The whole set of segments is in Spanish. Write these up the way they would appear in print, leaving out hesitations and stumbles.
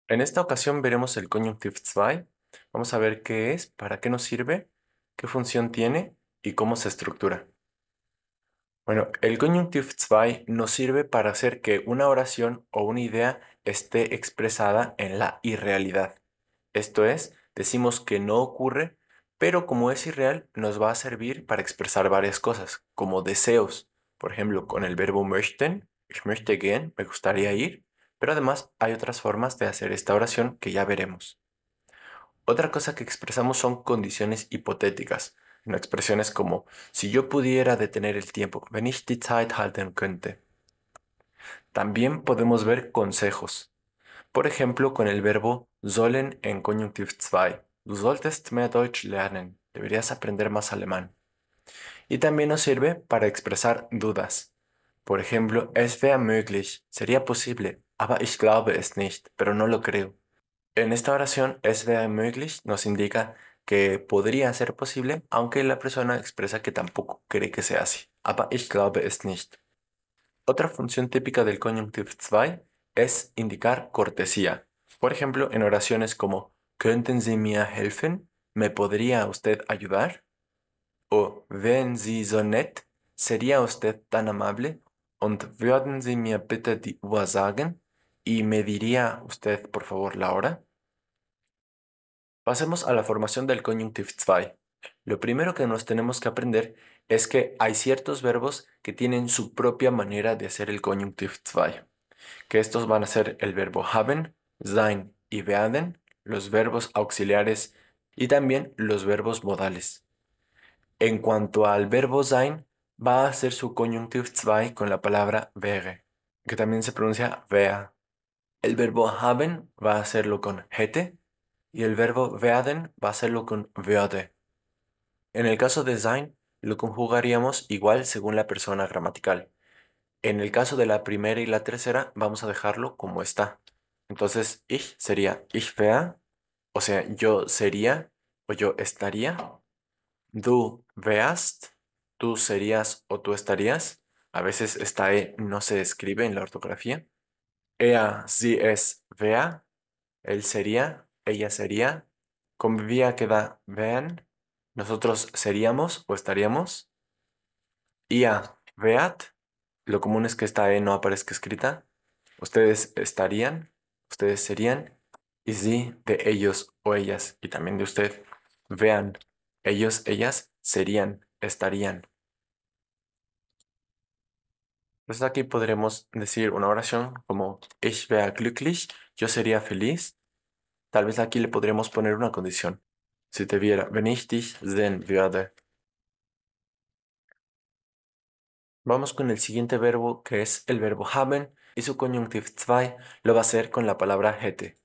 En esta ocasión veremos el Conjunctive 2. Vamos a ver qué es, para qué nos sirve, qué función tiene y cómo se estructura. Bueno, el Conjunctive 2 nos sirve para hacer que una oración o una idea esté expresada en la irrealidad. Esto es, decimos que no ocurre, pero como es irreal, nos va a servir para expresar varias cosas, como deseos. Por ejemplo, con el verbo möchten, ich möchte gehen, me gustaría ir, pero además hay otras formas de hacer esta oración que ya veremos. Otra cosa que expresamos son condiciones hipotéticas, no expresiones como si yo pudiera detener el tiempo, wenn ich die Zeit halten könnte. También podemos ver consejos, por ejemplo con el verbo sollen en Konjunktiv 2. Du solltest mehr Deutsch lernen. Deberías aprender más alemán. Y también nos sirve para expresar dudas. Por ejemplo, es wäre möglich, sería posible, aber ich glaube es nicht, pero no lo creo. En esta oración, es wäre möglich nos indica que podría ser posible, aunque la persona expresa que tampoco cree que sea así. Aber ich glaube es nicht. Otra función típica del Conjunctive 2 es indicar cortesía. Por ejemplo, en oraciones como ¿Könnten Sie mir helfen? ¿Me podría usted ayudar? O ¿Wären Sie so nett? ¿Sería usted tan amable? Und würden Sie mir bitte die Uhr sagen? ¿Y me diría usted, por favor, la hora? Pasemos a la formación del Conjunctive 2. Lo primero que nos tenemos que aprender es que hay ciertos verbos que tienen su propia manera de hacer el Conjunctive 2, que estos van a ser el verbo haben, sein y werden, los verbos auxiliares y también los verbos modales. En cuanto al verbo sein, va a hacer su Conjunctive 2 con la palabra wäre, que también se pronuncia wär. El verbo haben va a hacerlo con hätte y el verbo werden va a hacerlo con würde. En el caso de sein, lo conjugaríamos igual según la persona gramatical. En el caso de la primera y la tercera, vamos a dejarlo como está. Entonces, ich sería ich wär, o sea, yo sería o yo estaría. Du wärst, tú serías o tú estarías. A veces esta E no se escribe en la ortografía. Er, sie, es, wär, él sería, ella sería. Convivía queda wären, nosotros seríamos o estaríamos. Ihr wärt, lo común es que esta E no aparezca escrita. Ustedes estarían, ustedes serían. Y sí, de ellos o ellas, y también de usted. Vean, ellos, ellas serían, estarían. Entonces aquí podremos decir una oración como Ich wäre glücklich, yo sería feliz. Tal vez aquí le podríamos poner una condición. Si te viera, wenn ich dich sehen würde. Vamos con el siguiente verbo que es el verbo haben y su Conjunctive 2 lo va a hacer con la palabra hätte.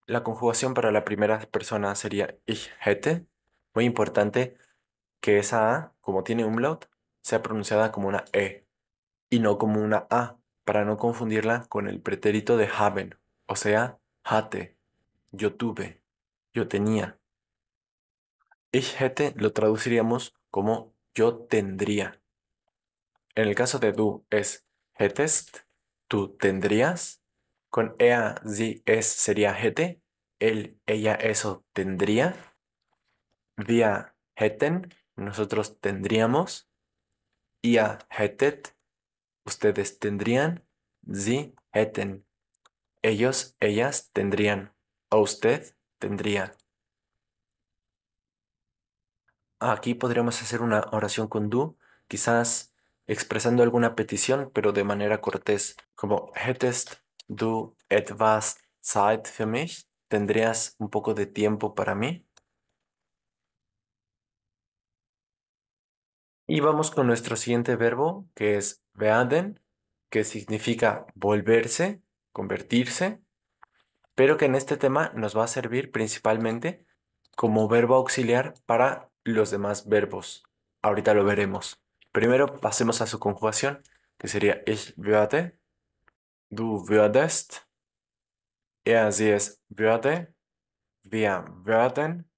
La conjugación para la primera persona sería ich hätte. Muy importante que esa A, como tiene umlaut, sea pronunciada como una E y no como una A, para no confundirla con el pretérito de haben, o sea, hatte, yo tuve, yo tenía. Ich hätte lo traduciríamos como yo tendría. En el caso de du es hättest, tú tendrías. Con ea, sie, es sería hätte, él, ella, eso tendría. Wir hätten, nosotros tendríamos. Ihr hättet, ustedes tendrían. Sie hätten, ellos, ellas tendrían. O usted tendría. Aquí podríamos hacer una oración con du, quizás expresando alguna petición, pero de manera cortés, como hättest du etwas Zeit für mich? ¿Tendrías un poco de tiempo para mí? Y vamos con nuestro siguiente verbo, que es werden, que significa volverse, convertirse, pero que en este tema nos va a servir principalmente como verbo auxiliar para los demás verbos. Ahorita lo veremos. Primero pasemos a su conjugación, que sería ich würde, du würdest, er, sie, es würde, wir würden,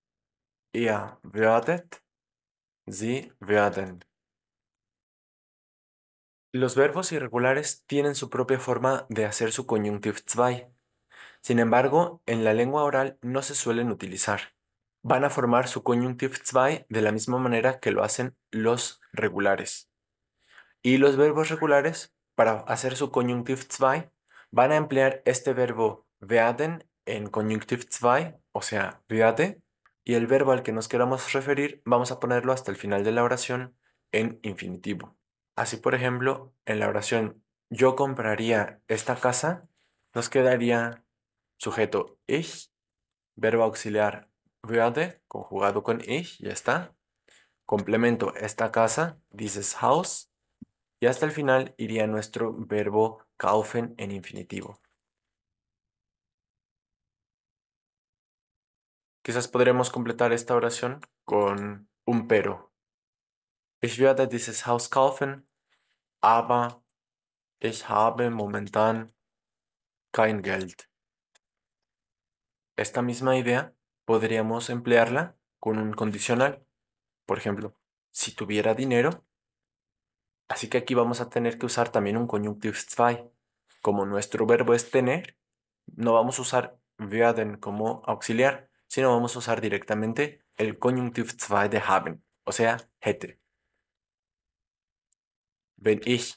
ihr würdet, sie würden. Los verbos irregulares tienen su propia forma de hacer su Conjunctive 2. Sin embargo, en la lengua oral no se suelen utilizar. Van a formar su Konjunktiv 2 de la misma manera que lo hacen los regulares. Y los verbos regulares, para hacer su Konjunktiv 2, van a emplear este verbo werden en Konjunktiv 2, o sea, werde, y el verbo al que nos queramos referir vamos a ponerlo hasta el final de la oración en infinitivo. Así, por ejemplo, en la oración yo compraría esta casa, nos quedaría sujeto ich, verbo auxiliar werde, conjugado con ich, ya está. Complemento esta casa, dieses Haus, y hasta el final iría nuestro verbo kaufen en infinitivo. Quizás podremos completar esta oración con un pero. Ich werde dieses Haus kaufen, aber ich habe momentan kein Geld. Esta misma idea podríamos emplearla con un condicional. Por ejemplo, si tuviera dinero. Así que aquí vamos a tener que usar también un Konjunktiv 2. Como nuestro verbo es tener, no vamos a usar werden como auxiliar, sino vamos a usar directamente el Konjunktiv 2 de haben, o sea, hätte. Wenn ich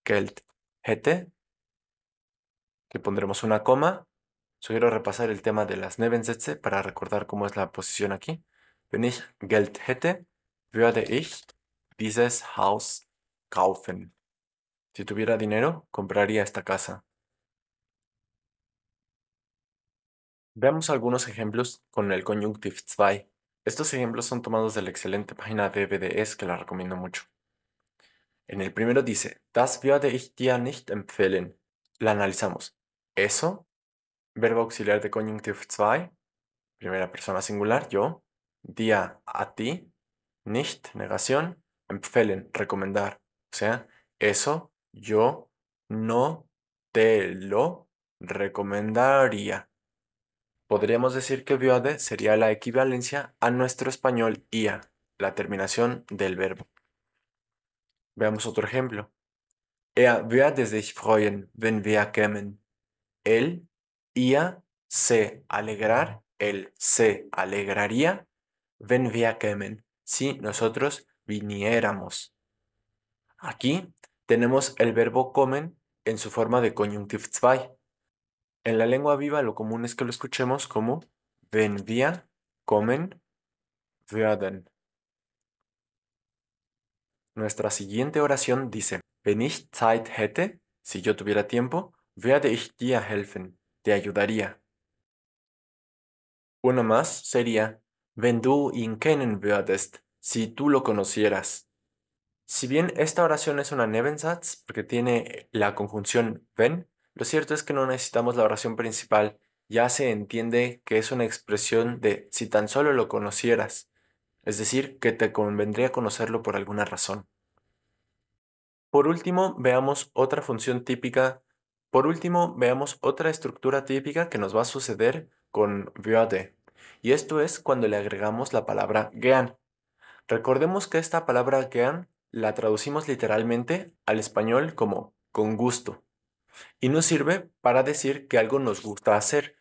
Geld hätte, le pondremos una coma. Sugiero repasar el tema de las Nebensätze para recordar cómo es la posición aquí. Wenn ich Geld hätte, würde ich dieses Haus kaufen. Si tuviera dinero, compraría esta casa. Veamos algunos ejemplos con el Konjunktiv 2. Estos ejemplos son tomados de la excelente página de BDS que la recomiendo mucho. En el primero dice, das würde ich dir nicht empfehlen. La analizamos. Eso, verbo auxiliar de Konjunktiv 2, primera persona singular, yo. Dir, a ti. Nicht, negación. Empfehlen, recomendar. O sea, eso yo no te lo recomendaría. Podríamos decir que würde sería la equivalencia a nuestro español ia, la terminación del verbo. Veamos otro ejemplo. Er würde sich freuen, wenn wir kämen. Él, ia, se alegrar, él se alegraría, wenn wir kämen, si nosotros viniéramos. Aquí tenemos el verbo kommen en su forma de Konjunktiv 2. En la lengua viva lo común es que lo escuchemos como wenn wir kommen würden. Nuestra siguiente oración dice, wenn ich Zeit hätte, si yo tuviera tiempo, werde ich dir helfen, te ayudaría. Una más sería, wenn du ihn kennen würdest, si tú lo conocieras. Si bien esta oración es una Nebensatz, porque tiene la conjunción wenn, lo cierto es que no necesitamos la oración principal, ya se entiende que es una expresión de si tan solo lo conocieras, es decir, que te convendría conocerlo por alguna razón. Por último, veamos otra función típica. Por último, veamos otra estructura típica que nos va a suceder con würde. Y esto es cuando le agregamos la palabra gern. Recordemos que esta palabra gern la traducimos literalmente al español como con gusto. Y nos sirve para decir que algo nos gusta hacer.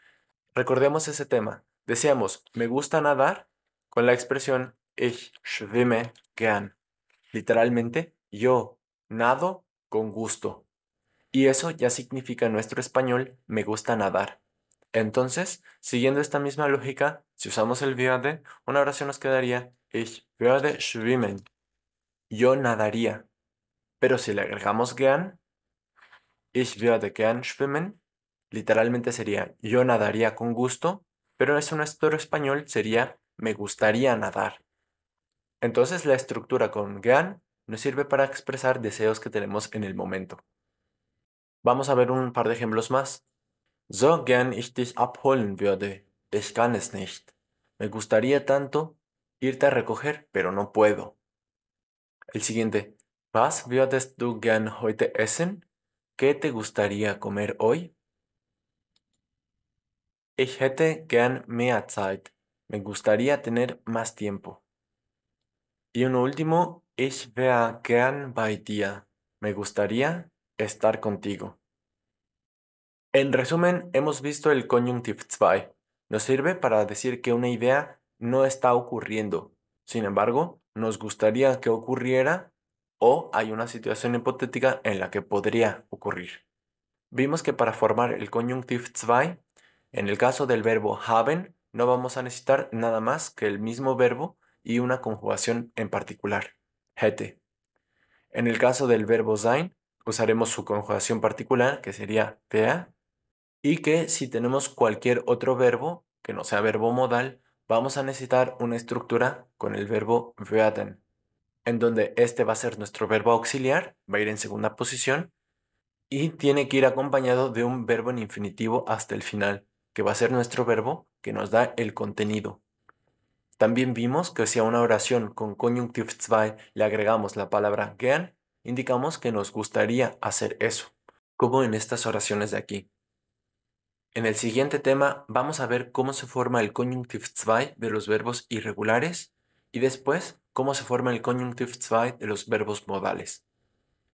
Recordemos ese tema. Decíamos, me gusta nadar con la expresión ich schwimme gern. Literalmente, yo nado con gusto. Y eso ya significa en nuestro español, me gusta nadar. Entonces, siguiendo esta misma lógica, si usamos el würde, una oración nos quedaría ich würde schwimmen. Yo nadaría. Pero si le agregamos gern, ich würde gern schwimmen, literalmente sería yo nadaría con gusto, pero eso en nuestro español sería me gustaría nadar. Entonces la estructura con gern nos sirve para expresar deseos que tenemos en el momento. Vamos a ver un par de ejemplos más. So gern ich dich abholen würde, ich kann es nicht. Me gustaría tanto irte a recoger, pero no puedo. El siguiente. Was würdest du gern heute essen? ¿Qué te gustaría comer hoy? Ich hätte gern mehr Zeit. Me gustaría tener más tiempo. Y uno último, ich wäre gern bei dir. Me gustaría estar contigo. En resumen, hemos visto el Konjunktiv 2. Nos sirve para decir que una idea no está ocurriendo. Sin embargo, nos gustaría que ocurriera o hay una situación hipotética en la que podría ocurrir. Vimos que para formar el Konjunktiv 2, en el caso del verbo haben, no vamos a necesitar nada más que el mismo verbo y una conjugación en particular, hätte. En el caso del verbo sein, usaremos su conjugación particular, que sería wäre, y que si tenemos cualquier otro verbo que no sea verbo modal, vamos a necesitar una estructura con el verbo werden, en donde este va a ser nuestro verbo auxiliar, va a ir en segunda posición, y tiene que ir acompañado de un verbo en infinitivo hasta el final, que va a ser nuestro verbo que nos da el contenido. También vimos que si a una oración con Konjunktiv 2 le agregamos la palabra gern, indicamos que nos gustaría hacer eso, como en estas oraciones de aquí. En el siguiente tema vamos a ver cómo se forma el Konjunktiv 2 de los verbos irregulares y después cómo se forma el Konjunktiv 2 de los verbos modales.